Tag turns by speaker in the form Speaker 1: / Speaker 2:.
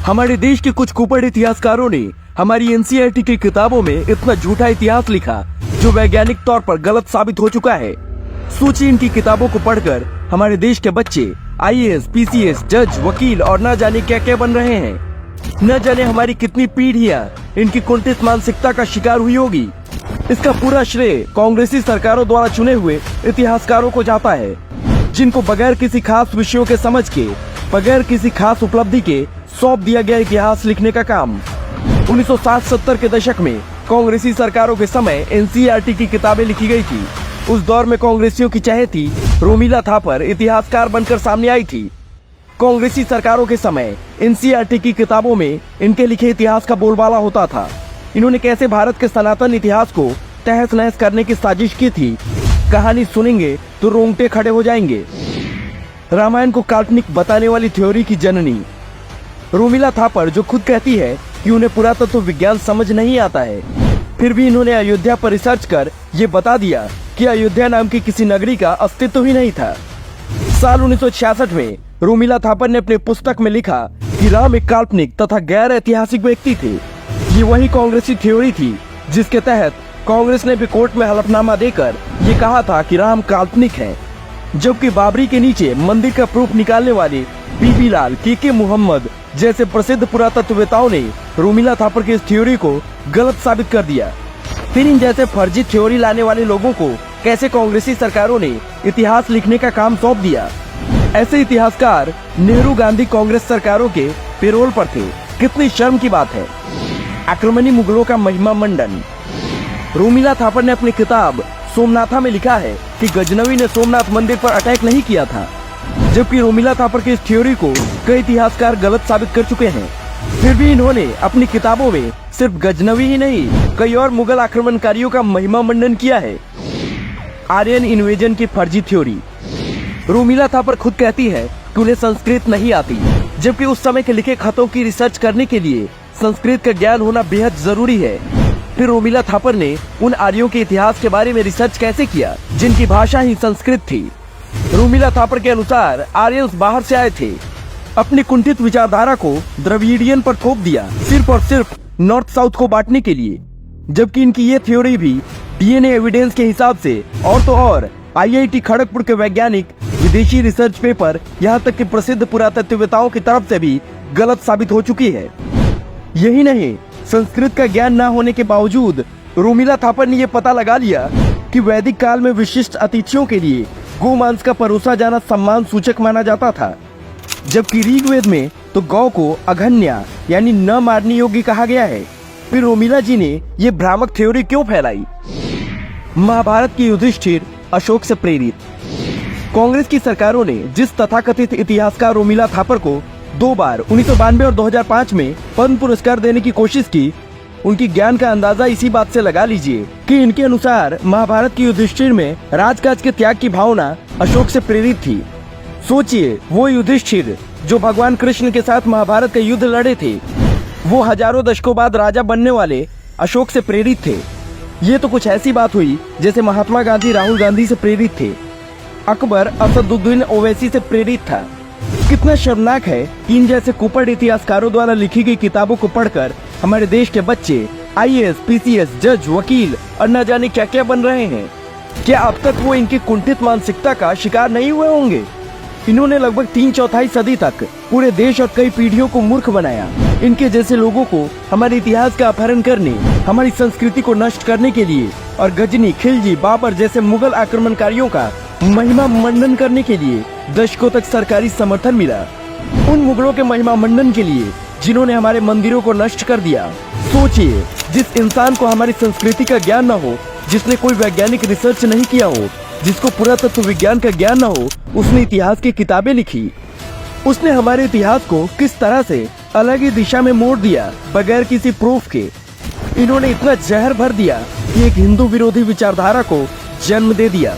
Speaker 1: हमारे देश के कुछ कुपड़ इतिहासकारों ने हमारी एनसीईआरटी की किताबों में इतना झूठा इतिहास लिखा जो वैज्ञानिक तौर पर गलत साबित हो चुका है। सोचिए, इनकी किताबों को पढ़कर हमारे देश के बच्चे आईएएस, पीसीएस, जज, वकील और न जाने क्या क्या बन रहे हैं। न जाने हमारी कितनी पीढ़ियां इनकी कुंठित मानसिकता का शिकार हुई होगी। इसका पूरा श्रेय कांग्रेसी सरकारों द्वारा चुने हुए इतिहासकारों को जाता है, जिनको बगैर किसी खास विषयों के समझ के, बगैर किसी खास उपलब्धि के सौंप दिया गया इतिहास लिखने का काम। 1960-70 के दशक में कांग्रेसी सरकारों के समय एनसीईआरटी की किताबें लिखी गई थी। उस दौर में कांग्रेसियों की चहेती रोमिला थापर इतिहासकार बनकर सामने आई थी। कांग्रेसी सरकारों के समय एनसीईआरटी की किताबों में इनके लिखे इतिहास का बोलबाला होता था। इन्होंने कैसे भारत के सनातन इतिहास को तहस नहस करने की साजिश की थी, कहानी सुनेंगे तो रोंगटे खड़े हो जाएंगे। रामायण को काल्पनिक बताने वाली थ्योरी की जननी रोमिला थापर, जो खुद कहती है कि उन्हें पुरातत्व विज्ञान समझ नहीं आता है, फिर भी इन्होंने अयोध्या पर रिसर्च कर ये बता दिया कि अयोध्या नाम की किसी नगरी का अस्तित्व ही नहीं था। साल 1966 में रोमिला थापर ने अपनी पुस्तक में लिखा कि राम एक काल्पनिक तथा गैर ऐतिहासिक व्यक्ति थे। ये वही कांग्रेसी थ्योरी थी जिसके तहत कांग्रेस ने भी कोर्ट में हलफनामा देकर ये कहा था कि राम काल्पनिक है, जबकि बाबरी के नीचे मंदिर का प्रूफ निकालने वाले बीबी लाल, के मोहम्मद जैसे प्रसिद्ध पुरातत्ववेताओं ने रोमिला थापर की इस थ्योरी को गलत साबित कर दिया। फिर इन जैसे फर्जी थ्योरी लाने वाले लोगों को कैसे कांग्रेसी सरकारों ने इतिहास लिखने का काम सौंप दिया। ऐसे इतिहासकार नेहरू गांधी कांग्रेस सरकारों के पेरोल पर थे। कितनी शर्म की बात है। आक्रमणी मुगलों का महिमा मंडन। रोमिला थापर ने अपनी किताब सोमनाथा में लिखा है कि गजनवी ने सोमनाथ मंदिर पर अटैक नहीं किया था, जबकि रोमिला थापर की इस थ्योरी को कई इतिहासकार गलत साबित कर चुके हैं। फिर भी इन्होंने अपनी किताबों में सिर्फ गजनवी ही नहीं, कई और मुगल आक्रमणकारियों का महिमा मंडन किया है। आर्यन इन्वेजन की फर्जी थ्योरी। रोमिला थापर खुद कहती है कि उन्हें संस्कृत नहीं आती, जबकि उस समय के लिखे खतों की रिसर्च करने के लिए संस्कृत का ज्ञान होना बेहद जरूरी है। फिर रोमिला थापर ने उन आर्यों के इतिहास के बारे में रिसर्च कैसे किया जिनकी भाषा ही संस्कृत थी। रोमिला थापर के अनुसार आर्यंस बाहर से आए थे, अपनी कुंठित विचारधारा को द्रविडियन पर थोप दिया, सिर्फ और सिर्फ नॉर्थ साउथ को बांटने के लिए। जबकि इनकी ये थ्योरी भी डीएनए एविडेंस के हिसाब से और तो और आईआईटी खड़गपुर के वैज्ञानिक, विदेशी रिसर्च पेपर, यहाँ तक कि प्रसिद्ध पुरातत्ववेताओं की तरफ से भी गलत साबित हो चुकी है। यही नहीं, संस्कृत का ज्ञान न होने के बावजूद रोमिला थापर ने यह पता लगा लिया कि वैदिक काल में विशिष्ट अतिथियों के लिए गोमांस का परोसा जाना सम्मान सूचक माना जाता था, जबकि ऋग्वेद में तो गौ को अघन्या यानी न मारने योग्य कहा गया है। फिर रोमिला जी ने ये भ्रामक थ्योरी क्यों फैलाई? महाभारत के युधिष्ठिर अशोक से प्रेरित। कांग्रेस की सरकारों ने जिस तथाकथित इतिहासकार रोमिला थापर को 2 बार 1992 और 2005 में पद्म पुरस्कार देने की कोशिश की, उनकी ज्ञान का अंदाजा इसी बात से लगा लीजिए कि इनके अनुसार महाभारत की युधिष्ठिर में राजकाज के त्याग की भावना अशोक से प्रेरित थी। सोचिए, वो युधिष्ठिर जो भगवान कृष्ण के साथ महाभारत का युद्ध लड़े थे, वो हजारों दशकों बाद राजा बनने वाले अशोक से प्रेरित थे। ये तो कुछ ऐसी बात हुई जैसे महात्मा गांधी राहुल गांधी से प्रेरित थे, अकबर असदुद्दीन ओवैसी से प्रेरित था। कितना शर्मनाक है कि इन जैसे कुपड़ इतिहासकारों द्वारा लिखी गई किताबों को पढ़कर हमारे देश के बच्चे आईएएस, पीसीएस, जज, वकील और न जाने क्या क्या बन रहे हैं। क्या अब तक वो इनकी कुंठित मानसिकता का शिकार नहीं हुए होंगे? इन्होंने लगभग 3/4 सदी तक पूरे देश और कई पीढ़ियों को मूर्ख बनाया। इनके जैसे लोगों को हमारे इतिहास का अपहरण करने, हमारी संस्कृति को नष्ट करने के लिए और गजनी, खिलजी, बाबर जैसे मुगल आक्रमणकारियों का महिमा मंडन करने के लिए दशकों तक सरकारी समर्थन मिला। उन मुगलों के महिमा मंडन के लिए जिन्होंने हमारे मंदिरों को नष्ट कर दिया। सोचिए, जिस इंसान को हमारी संस्कृति का ज्ञान न हो, जिसने कोई वैज्ञानिक रिसर्च नहीं किया हो, जिसको पुरातत्व विज्ञान का ज्ञान न हो, उसने इतिहास की किताबें लिखी। उसने हमारे इतिहास को किस तरह से अलग ही दिशा में मोड़ दिया बगैर किसी प्रूफ के। इन्होंने इतना जहर भर दिया कि एक हिंदू विरोधी विचारधारा को जन्म दे दिया।